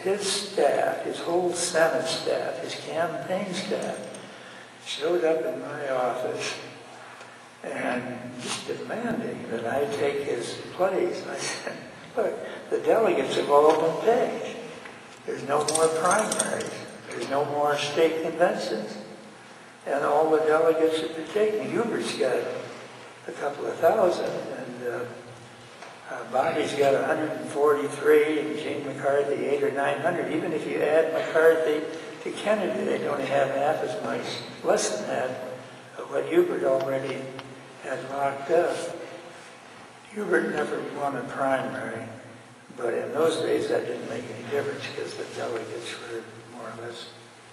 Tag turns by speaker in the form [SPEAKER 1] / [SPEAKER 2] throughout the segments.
[SPEAKER 1] His staff, his whole Senate staff, his campaign staff, showed up in my office and just demanding that I take his place. I said, look, the delegates have all been paid. There's no more primaries. There's no more state conventions. And all the delegates have been taken. Hubert's got a couple of thousand, and Bobby's got 143, and Gene McCarthy 800 or 900. Even if you add McCarthy to Kennedy, they'd only have half as much, less than that, of what Hubert already had locked up. Hubert never won a primary, but in those days that didn't make any difference because the delegates were more or less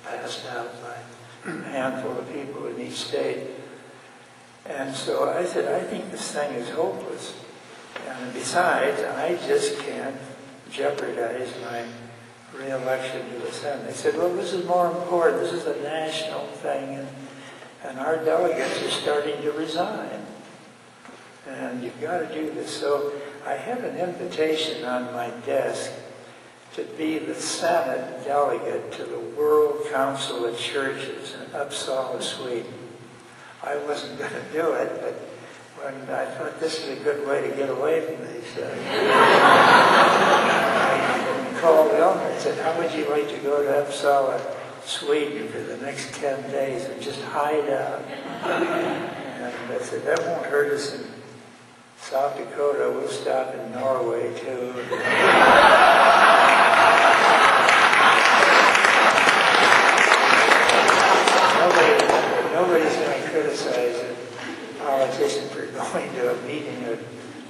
[SPEAKER 1] passed out by a handful of people in each state. And so I said, I think this thing is hopeless. And besides, I just can't jeopardize my re-election to the Senate. They said, well, this is more important. This is a national thing, and our delegates are starting to resign. And you've got to do this. So I have an invitation on my desk to be the Senate delegate to the World Council of Churches in Uppsala, Sweden. I wasn't going to do it, but when I thought this is a good way to get away from these things. I called the owner and said, how would you like to go to Uppsala, Sweden for the next 10 days and just hide out? And I said, that won't hurt us in South Dakota. We'll stop in Norway too. Nobody's going to criticize a politician for going to a meeting of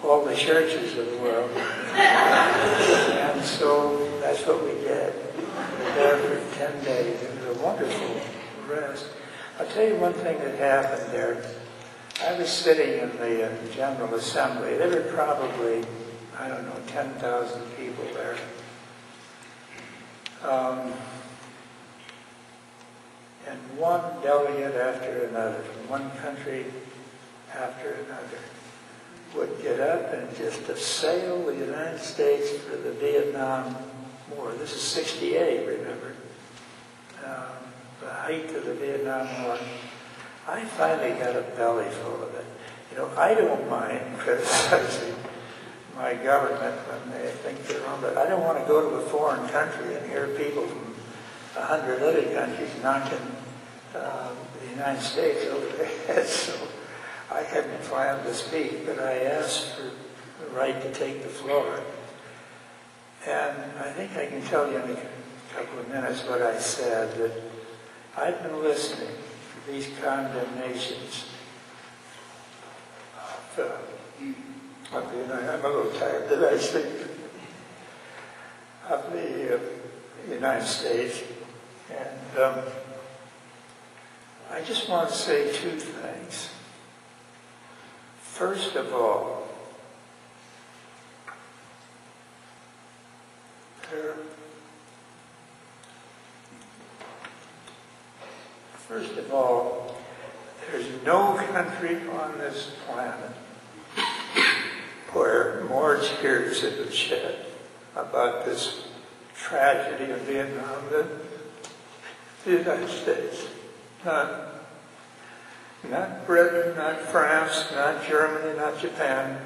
[SPEAKER 1] all the churches of the world. And so that's what we did. We were there for 10 days. It was a wonderful rest. I'll tell you one thing that happened there. I was sitting in the General Assembly. There were probably, 10,000 people there. And one delegate after another, from one country after another, would get up and just assail the United States for the Vietnam War. This is 68, remember, the height of the Vietnam War. I finally got a belly full of it. I don't mind criticizing my government when they think they're wrong, but I don't want to go to a foreign country and hear people from 100 other countries knocking the United States over their heads. So I hadn't planned to speak, but I asked for the right to take the floor. And I think I can tell you in a couple of minutes what I said, that I've been listening to these condemnations of the I'm a little tired, did I speak? Of the United States. And I just want to say two things. First of all, there's no country on this planet where more tears have been shed about this tragedy of Vietnam than the United States. Not Britain, not France, not Germany, not Japan.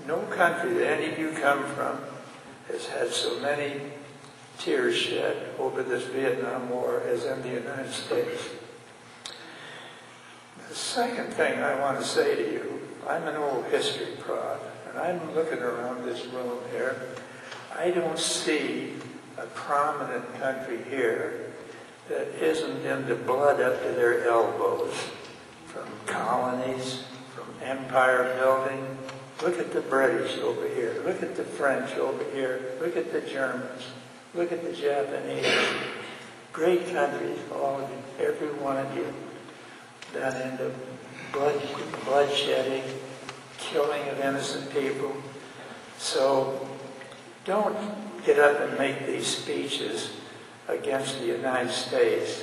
[SPEAKER 1] No country that any of you come from has had so many tears shed over this Vietnam War as in the United States. The second thing I want to say to you, I'm an old history prod, and I'm looking around this room here. I don't see a prominent country here that isn't into blood up to their elbows, from colonies, from empire building. Look at the British over here. Look at the French over here. Look at the Germans. Look at the Japanese. Great countries, all of you, every one of you, done into bloodshedding, killing of innocent people. So don't get up and make these speeches against the United States.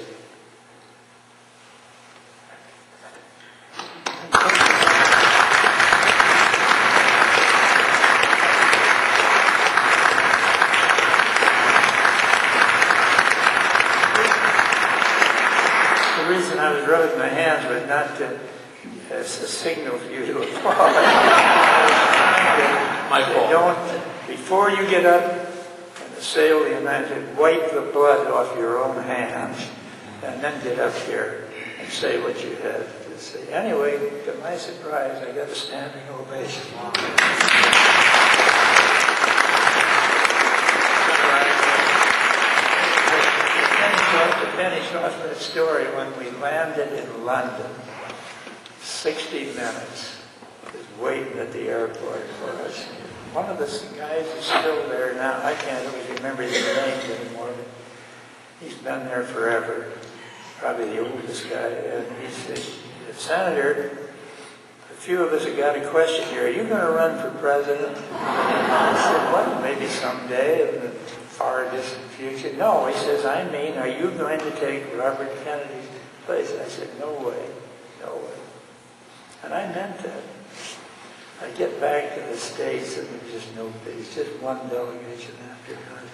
[SPEAKER 1] reason I was rubbing my hands was not to, as a signal for you to applaud.
[SPEAKER 2] My fault.
[SPEAKER 1] Don't, before you get up and assail the United, wipe the blood off your own hands, and then get up here and say what you had to say. Anyway, to my surprise, I got a standing ovation. To finish off that story, when we landed in London, 60 minutes was waiting at the airport for us. One of the guys is still there now. I can't always remember his name anymore, but he's been there forever. Probably the oldest guy. And he said, Senator, a few of us have got a question here. Are you going to run for president? I said, well, maybe someday in the far distant future. No, he says, I mean, are you going to take Robert Kennedy's place? I said, no way, no way. And I meant that. I get back to the States and there's just no place, just one delegation after another.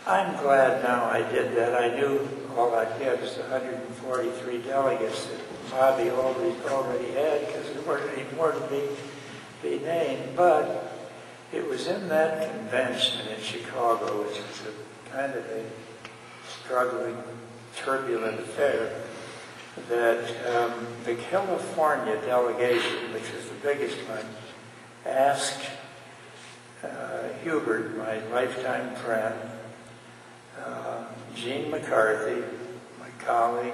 [SPEAKER 1] I'm glad now I did that. I knew all I'd get was 143 delegates that Bobby already had, because there weren't any more to be named. But it was in that convention in Chicago, which was a kind of a struggling, turbulent affair, that the California delegation, which was the biggest one, asked Hubert, my lifetime friend, Gene McCarthy, my colleague,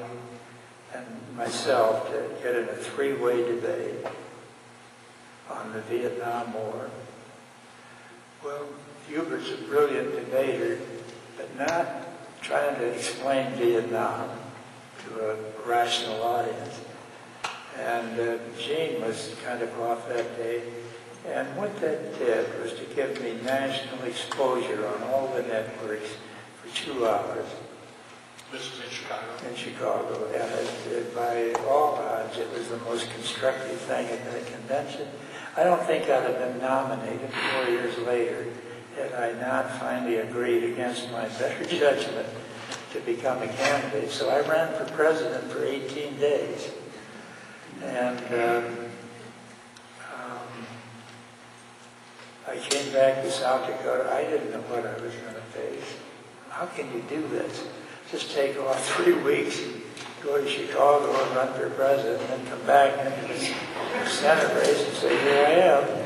[SPEAKER 1] and myself to get in a three-way debate on the Vietnam War. Well, Hubert's a brilliant debater, but not trying to explain Vietnam to a rational audience. And Gene was kind of off that day. And what that did was to give me national exposure on all the networks for 2 hours.
[SPEAKER 2] This is in Chicago?
[SPEAKER 1] In Chicago. And by all odds, it was the most constructive thing at that convention. I don't think I'd have been nominated 4 years later had I not finally agreed against my better judgment to become a candidate. So I ran for president for 18 days. And I came back to South Dakota. I didn't know what I was going to face. How can you do this? Just take off 3 weeks and go to Chicago and run for president, and then come back into the Senate race and say, here I am.